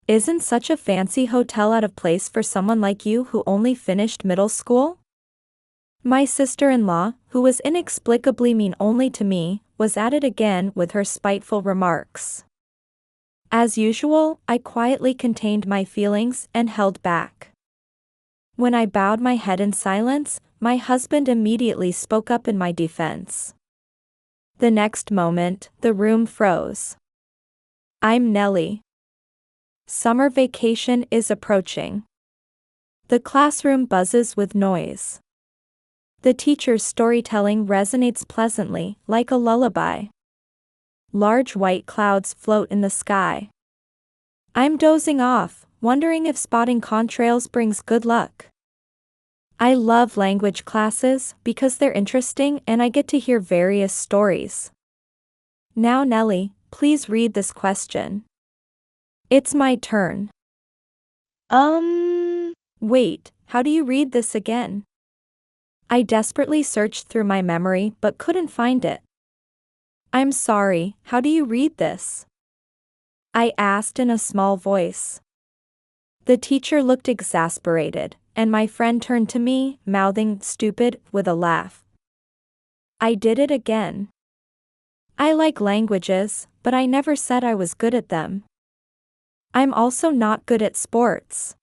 Isn't such a fancy hotel out of place for someone like you who only finished middle school? My sister-in-law, who was inexplicably mean only to me, was at it again with her spiteful remarks. As usual, I quietly contained my feelings and held back. When I bowed my head in silence, my husband immediately spoke up in my defense. The next moment, the room froze. I'm Nellie. Summer vacation is approaching. The classroom buzzes with noise. The teacher's storytelling resonates pleasantly, like a lullaby. Large white clouds float in the sky. I'm dozing off, wondering if spotting contrails brings good luck. I love language classes because they're interesting and I get to hear various stories. Now Nellie, please read this question. It's my turn. Wait, how do you read this again? I desperately searched through my memory but couldn't find it. I'm sorry, how do you read this? I asked in a small voice. The teacher looked exasperated, and my friend turned to me, mouthing "stupid" with a laugh. I did it again. I like languages, but I never said I was good at them. I'm also not good at sports.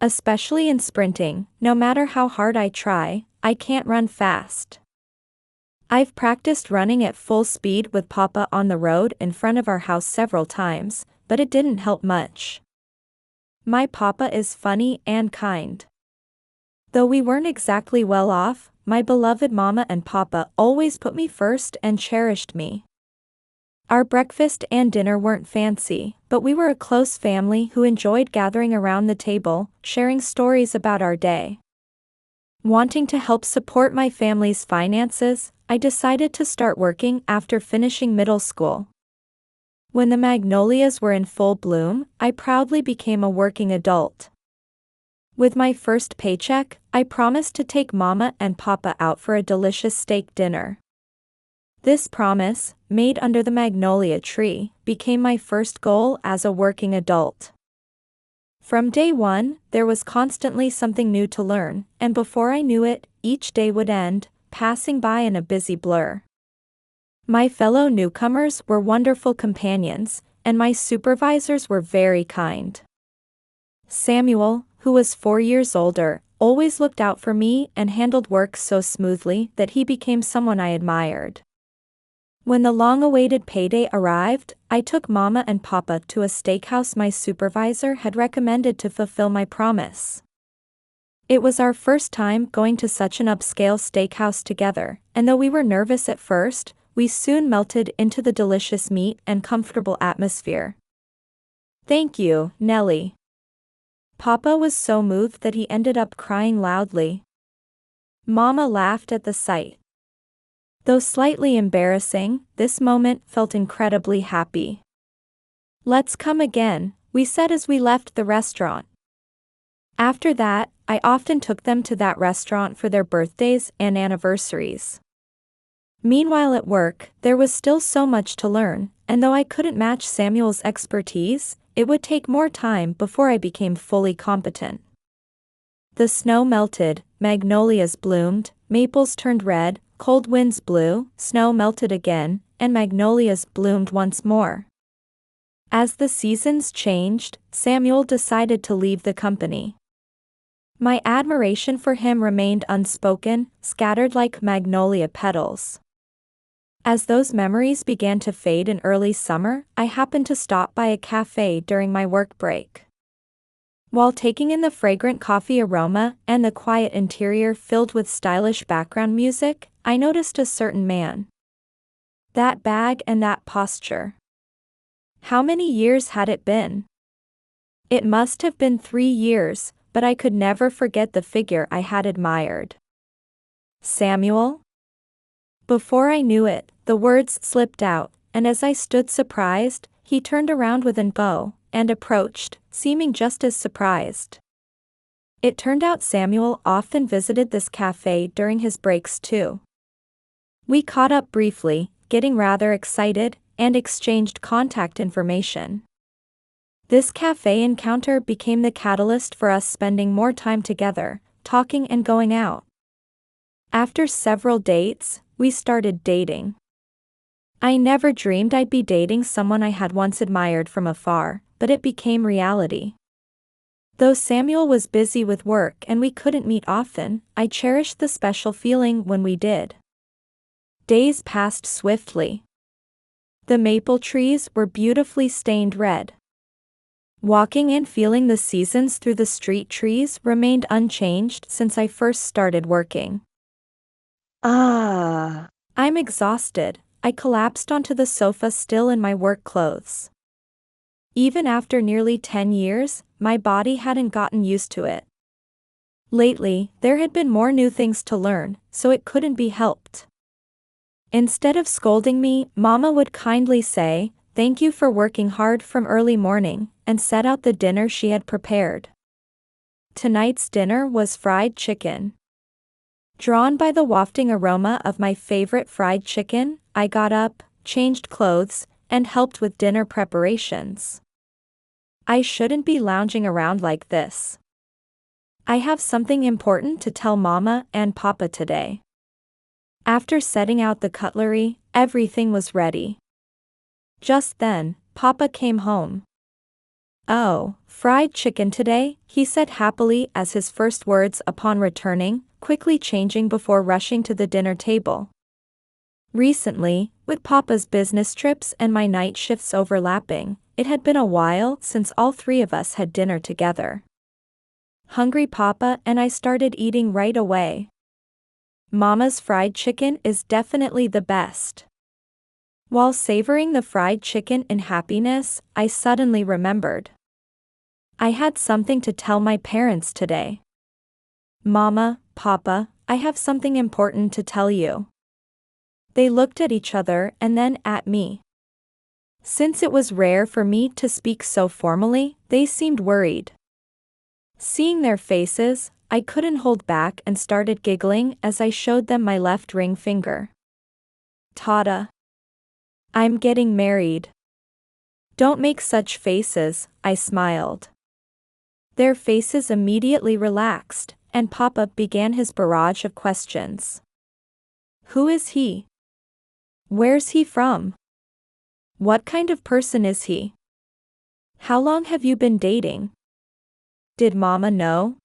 Especially in sprinting, no matter how hard I try, I can't run fast. I've practiced running at full speed with Papa on the road in front of our house several times, but it didn't help much. My Papa is funny and kind. Though we weren't exactly well off, my beloved Mama and Papa always put me first and cherished me. Our breakfast and dinner weren't fancy, but we were a close family who enjoyed gathering around the table, sharing stories about our day. Wanting to help support my family's finances, I decided to start working after finishing middle school. When the magnolias were in full bloom, I proudly became a working adult. With my first paycheck, I promised to take Mama and Papa out for a delicious steak dinner. This promise, made under the magnolia tree, became my first goal as a working adult. From day one, there was constantly something new to learn, and before I knew it, each day would end, passing by in a busy blur. My fellow newcomers were wonderful companions, and my supervisors were very kind. Samuel, who was 4 years older, always looked out for me and handled work so smoothly that he became someone I admired. When the long-awaited payday arrived, I took Mama and Papa to a steakhouse my supervisor had recommended to fulfill my promise. It was our first time going to such an upscale steakhouse together, and though we were nervous at first, we soon melted into the delicious meat and comfortable atmosphere. Thank you, Nellie. Papa was so moved that he ended up crying loudly. Mama laughed at the sight. Though slightly embarrassing, this moment felt incredibly happy. Let's come again, we said as we left the restaurant. After that, I often took them to that restaurant for their birthdays and anniversaries. Meanwhile at work, there was still so much to learn, and though I couldn't match Samuel's expertise, it would take more time before I became fully competent. The snow melted, magnolias bloomed, maples turned red, cold winds blew, snow melted again, and magnolias bloomed once more. As the seasons changed, Samuel decided to leave the company. My admiration for him remained unspoken, scattered like magnolia petals. As those memories began to fade in early summer, I happened to stop by a cafe during my work break. While taking in the fragrant coffee aroma and the quiet interior filled with stylish background music, I noticed a certain man. That bag and that posture. How many years had it been? It must have been 3 years, but I could never forget the figure I had admired. Samuel? Before I knew it, the words slipped out, and as I stood surprised, he turned around with an bow and approached, seeming just as surprised. It turned out Samuel often visited this cafe during his breaks too. We caught up briefly, getting rather excited, and exchanged contact information. This cafe encounter became the catalyst for us spending more time together, talking and going out. After several dates, we started dating. I never dreamed I'd be dating someone I had once admired from afar, but it became reality. Though Samuel was busy with work and we couldn't meet often, I cherished the special feeling when we did. Days passed swiftly. The maple trees were beautifully stained red. Walking and feeling the seasons through the street trees remained unchanged since I first started working. I'm exhausted. I collapsed onto the sofa still in my work clothes. Even after nearly 10 years, my body hadn't gotten used to it. Lately, there had been more new things to learn, so it couldn't be helped. Instead of scolding me, Mama would kindly say, "Thank you for working hard from early morning," and set out the dinner she had prepared. Tonight's dinner was fried chicken. Drawn by the wafting aroma of my favorite fried chicken, I got up, changed clothes, and helped with dinner preparations. I shouldn't be lounging around like this. I have something important to tell Mama and Papa today. After setting out the cutlery, everything was ready. Just then, Papa came home. "Oh, fried chicken today," he said happily as his first words upon returning, quickly changing before rushing to the dinner table. Recently, with Papa's business trips and my night shifts overlapping, it had been a while since all three of us had dinner together. Hungry Papa and I started eating right away. Mama's fried chicken is definitely the best. While savoring the fried chicken in happiness, I suddenly remembered. I had something to tell my parents today. "Mama, Papa, I have something important to tell you." They looked at each other and then at me. Since it was rare for me to speak so formally, they seemed worried. Seeing their faces, I couldn't hold back and started giggling as I showed them my left ring finger. "Tata. I'm getting married." "Don't make such faces," I smiled. Their faces immediately relaxed, and Papa began his barrage of questions. "Who is he? Where's he from? What kind of person is he? How long have you been dating? Did Mama know?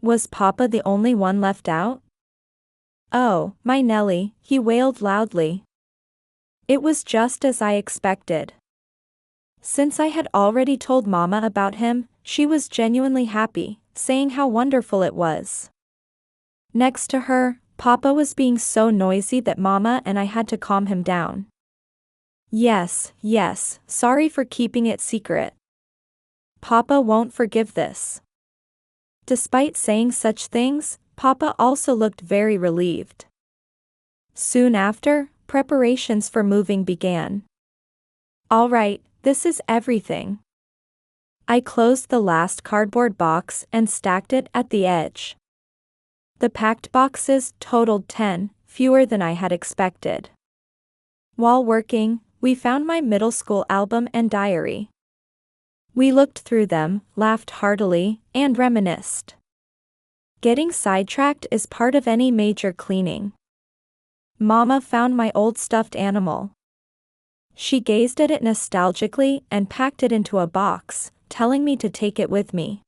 Was Papa the only one left out? Oh, my Nelly," he wailed loudly. It was just as I expected. Since I had already told Mama about him, she was genuinely happy, saying how wonderful it was. Next to her, Papa was being so noisy that Mama and I had to calm him down. Yes, sorry for keeping it secret. Papa won't forgive this." Despite saying such things, Papa also looked very relieved. Soon after, preparations for moving began. "All right, this is everything." I closed the last cardboard box and stacked it at the edge. The packed boxes totaled 10, fewer than I had expected. While working, we found my middle school album and diary. We looked through them, laughed heartily, and reminisced. Getting sidetracked is part of any major cleaning. Mama found my old stuffed animal. She gazed at it nostalgically and packed it into a box, telling me to take it with me.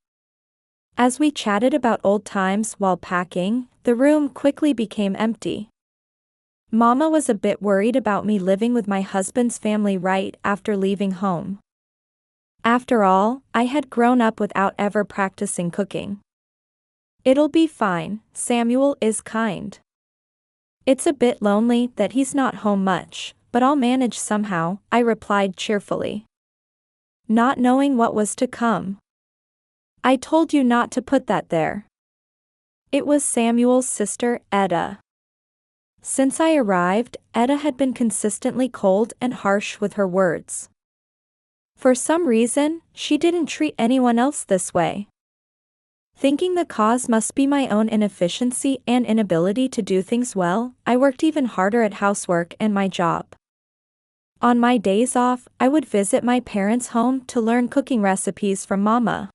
As we chatted about old times while packing, the room quickly became empty. Mama was a bit worried about me living with my husband's family right after leaving home. After all, I had grown up without ever practicing cooking. "It'll be fine, Samuel is kind. It's a bit lonely that he's not home much, but I'll manage somehow," I replied cheerfully. Not knowing what was to come. "I told you not to put that there." It was Samuel's sister, Etta. Since I arrived, Etta had been consistently cold and harsh with her words. For some reason, she didn't treat anyone else this way. Thinking the cause must be my own inefficiency and inability to do things well, I worked even harder at housework and my job. On my days off, I would visit my parents' home to learn cooking recipes from Mama.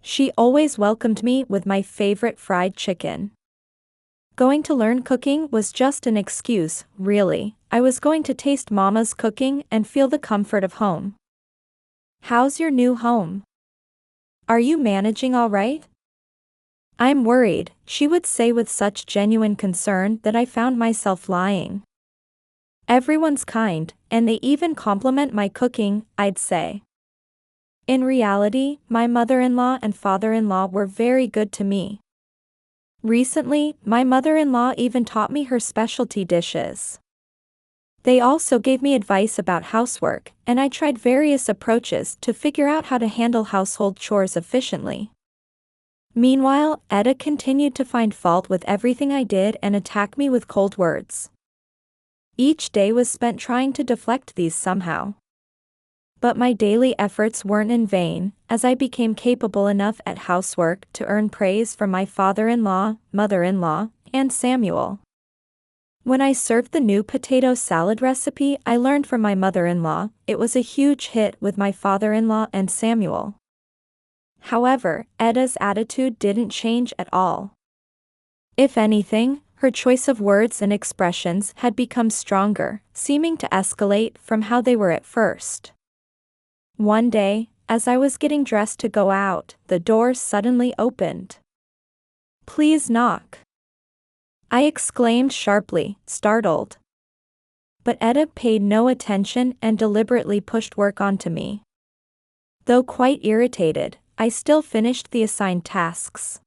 She always welcomed me with my favorite fried chicken. Going to learn cooking was just an excuse, really. I was going to taste Mama's cooking and feel the comfort of home. How's your new home? Are you managing all right? I'm worried, she would say with such genuine concern that I found myself lying. Everyone's kind, and they even compliment my cooking, I'd say. In reality, my mother-in-law and father-in-law were very good to me. Recently, my mother-in-law even taught me her specialty dishes. They also gave me advice about housework, and I tried various approaches to figure out how to handle household chores efficiently. Meanwhile, Etta continued to find fault with everything I did and attack me with cold words. Each day was spent trying to deflect these somehow. But my daily efforts weren't in vain, as I became capable enough at housework to earn praise from my father-in-law, mother-in-law, and Samuel. When I served the new potato salad recipe I learned from my mother-in-law, it was a huge hit with my father-in-law and Samuel. However, Etta's attitude didn't change at all. If anything, her choice of words and expressions had become stronger, seeming to escalate from how they were at first. One day, as I was getting dressed to go out, the door suddenly opened. "Please knock," I exclaimed sharply, startled. But Etta paid no attention and deliberately pushed work onto me. Though quite irritated, I still finished the assigned tasks.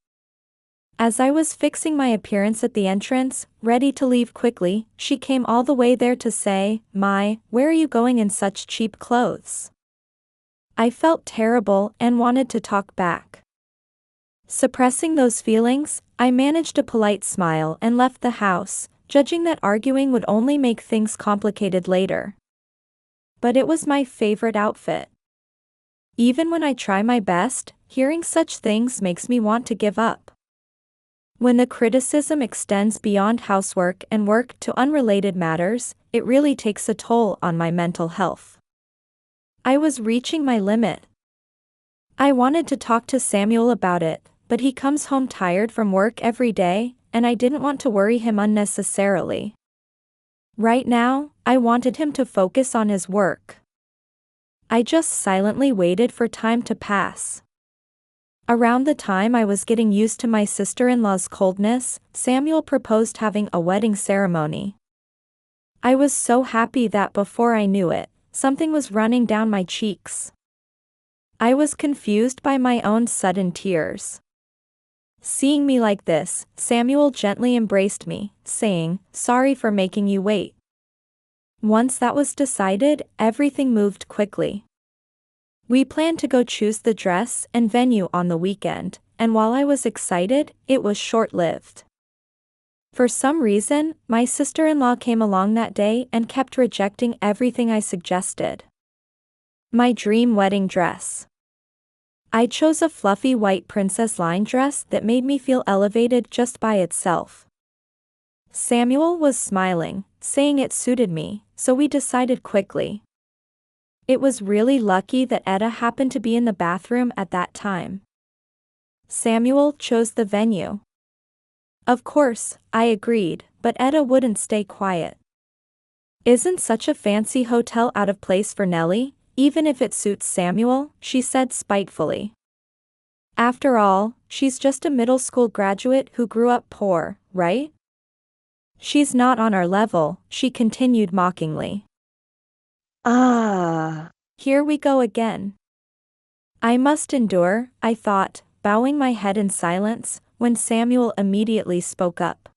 As I was fixing my appearance at the entrance, ready to leave quickly, she came all the way there to say, "Where are you going in such cheap clothes?" I felt terrible and wanted to talk back. Suppressing those feelings, I managed a polite smile and left the house, judging that arguing would only make things complicated later. But it was my favorite outfit. Even when I try my best, hearing such things makes me want to give up. When the criticism extends beyond housework and work to unrelated matters, it really takes a toll on my mental health. I was reaching my limit. I wanted to talk to Samuel about it, but he comes home tired from work every day, and I didn't want to worry him unnecessarily. Right now, I wanted him to focus on his work. I just silently waited for time to pass. Around the time I was getting used to my sister-in-law's coldness, Samuel proposed having a wedding ceremony. I was so happy that before I knew it, something was running down my cheeks. I was confused by my own sudden tears. Seeing me like this, Samuel gently embraced me, saying, "Sorry for making you wait." Once that was decided, everything moved quickly. We planned to go choose the dress and venue on the weekend, and while I was excited, it was short-lived. For some reason, my sister-in-law came along that day and kept rejecting everything I suggested. My dream wedding dress. I chose a fluffy white princess line dress that made me feel elevated just by itself. Samuel was smiling, saying it suited me, so we decided quickly. It was really lucky that Etta happened to be in the bathroom at that time. Samuel chose the venue. Of course, I agreed, but Etta wouldn't stay quiet. "Isn't such a fancy hotel out of place for Nellie, even if it suits Samuel?" she said spitefully. "After all, she's just a middle school graduate who grew up poor, right? She's not on our level," she continued mockingly. Here we go again. I must endure, I thought, bowing my head in silence, when Samuel immediately spoke up.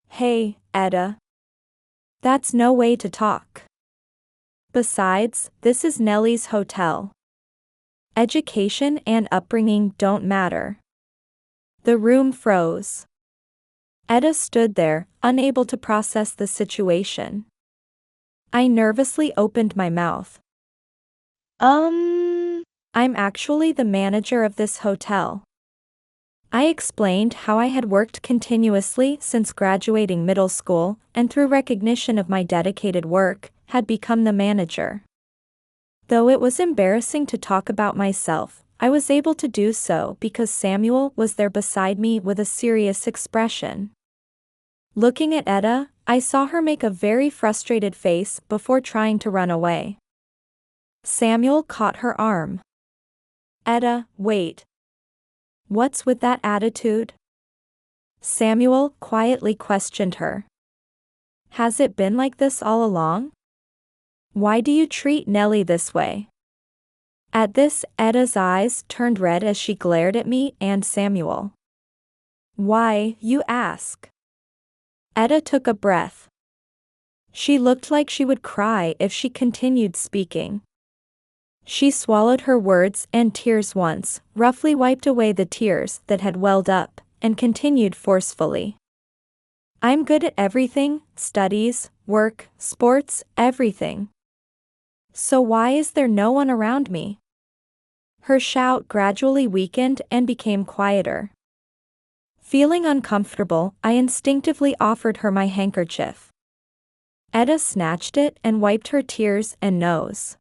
"Hey, Etta. That's no way to talk. Besides, this is Nellie's hotel. Education and upbringing don't matter." The room froze. Etta stood there, unable to process the situation. I nervously opened my mouth. I'm actually the manager of this hotel." I explained how I had worked continuously since graduating middle school, and through recognition of my dedicated work, had become the manager. Though it was embarrassing to talk about myself, I was able to do so because Samuel was there beside me with a serious expression. Looking at Etta, I saw her make a very frustrated face before trying to run away. Samuel caught her arm. "Etta, wait. What's with that attitude?" Samuel quietly questioned her. "Has it been like this all along? Why do you treat Nellie this way?" At this, Etta's eyes turned red as she glared at me and Samuel. "Why, you ask?" Etta took a breath. She looked like she would cry if she continued speaking. She swallowed her words and tears once, roughly wiped away the tears that had welled up, and continued forcefully. "I'm good at everything, studies, work, sports, everything. So why is there no one around me?" Her shout gradually weakened and became quieter. Feeling uncomfortable, I instinctively offered her my handkerchief. Etta snatched it and wiped her tears and nose.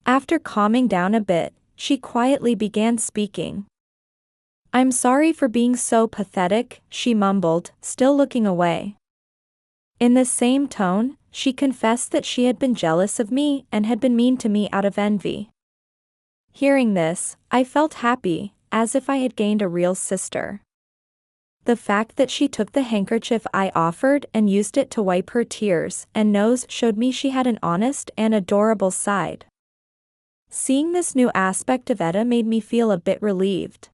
After calming down a bit, she quietly began speaking. "I'm sorry for being so pathetic," she mumbled, still looking away. In the same tone, she confessed that she had been jealous of me and had been mean to me out of envy. Hearing this, I felt happy, as if I had gained a real sister. The fact that she took the handkerchief I offered and used it to wipe her tears and nose showed me she had an honest and adorable side. Seeing this new aspect of Etta made me feel a bit relieved.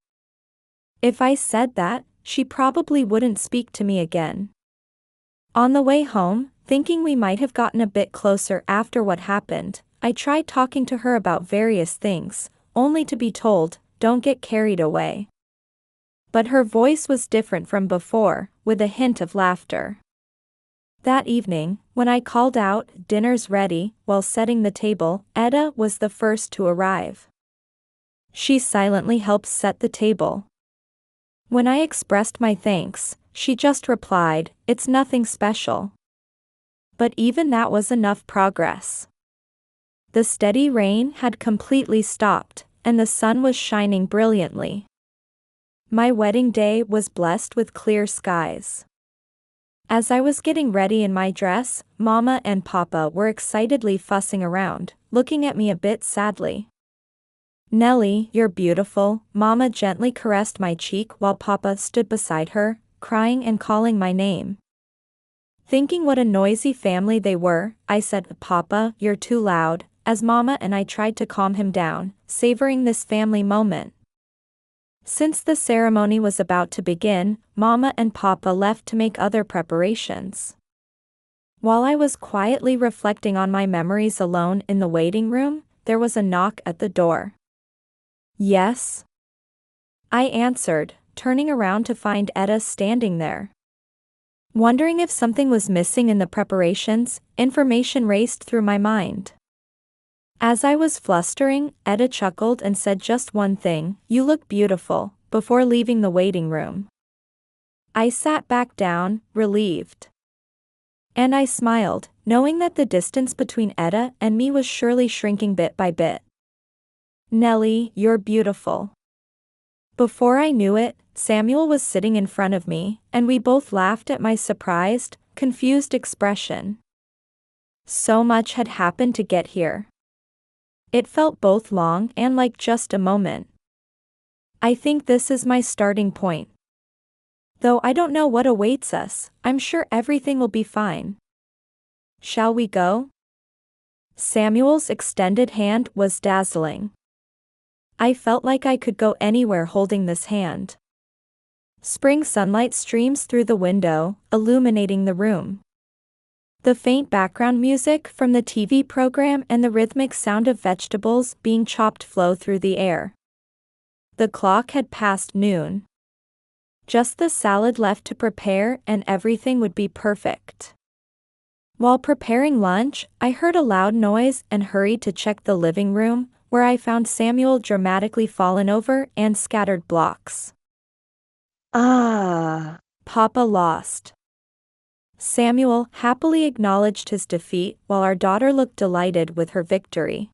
If I said that, she probably wouldn't speak to me again. On the way home, thinking we might have gotten a bit closer after what happened, I tried talking to her about various things, only to be told, "Don't get carried away." But her voice was different from before, with a hint of laughter. That evening, when I called out, "Dinner's ready," while setting the table, Etta was the first to arrive. She silently helped set the table. When I expressed my thanks, she just replied, "It's nothing special." But even that was enough progress. The steady rain had completely stopped, and the sun was shining brilliantly. My wedding day was blessed with clear skies. As I was getting ready in my dress, Mama and Papa were excitedly fussing around, looking at me a bit sadly. "Nellie, you're beautiful," Mama gently caressed my cheek while Papa stood beside her, crying and calling my name. Thinking what a noisy family they were, I said, "Papa, you're too loud," as Mama and I tried to calm him down, savoring this family moment. Since the ceremony was about to begin, Mama and Papa left to make other preparations. While I was quietly reflecting on my memories alone in the waiting room, there was a knock at the door. "Yes?" I answered, turning around to find Etta standing there. Wondering if something was missing in the preparations, information raced through my mind. As I was flustering, Etta chuckled and said just one thing, "You look beautiful," before leaving the waiting room. I sat back down, relieved. And I smiled, knowing that the distance between Etta and me was surely shrinking bit by bit. "Nellie, you're beautiful." Before I knew it, Samuel was sitting in front of me, and we both laughed at my surprised, confused expression. So much had happened to get here. It felt both long and like just a moment. I think this is my starting point. Though I don't know what awaits us, I'm sure everything will be fine. Shall we go? Samuel's extended hand was dazzling. I felt like I could go anywhere holding this hand. Spring sunlight streams through the window, illuminating the room. The faint background music from the TV program and the rhythmic sound of vegetables being chopped flow through the air. The clock had passed noon. Just the salad left to prepare and everything would be perfect. While preparing lunch, I heard a loud noise and hurried to check the living room, where I found Samuel dramatically fallen over and scattered blocks. "Ah!" Papa lost. Samuel happily acknowledged his defeat while our daughter looked delighted with her victory.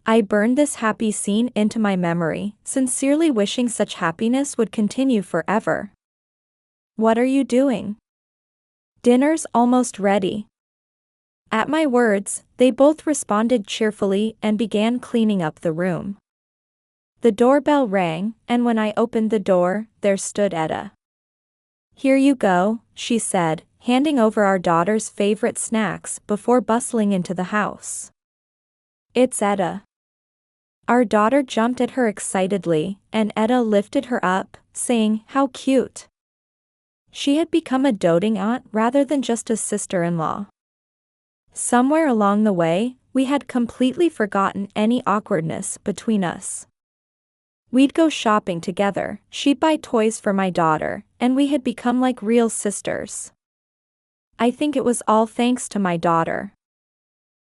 I burned this happy scene into my memory, sincerely wishing such happiness would continue forever. What are you doing? Dinner's almost ready. At my words, they both responded cheerfully and began cleaning up the room. The doorbell rang, and when I opened the door, there stood Etta. Here you go, she said, handing over our daughter's favorite snacks before bustling into the house. It's Etta. Our daughter jumped at her excitedly, and Etta lifted her up, saying, "How cute." She had become a doting aunt rather than just a sister-in-law. Somewhere along the way, we had completely forgotten any awkwardness between us. We'd go shopping together, she'd buy toys for my daughter, and we had become like real sisters. I think it was all thanks to my daughter.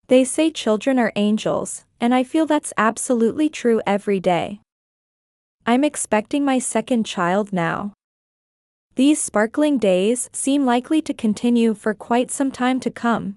They say children are angels, and I feel that's absolutely true every day. I'm expecting my second child now. These sparkling days seem likely to continue for quite some time to come,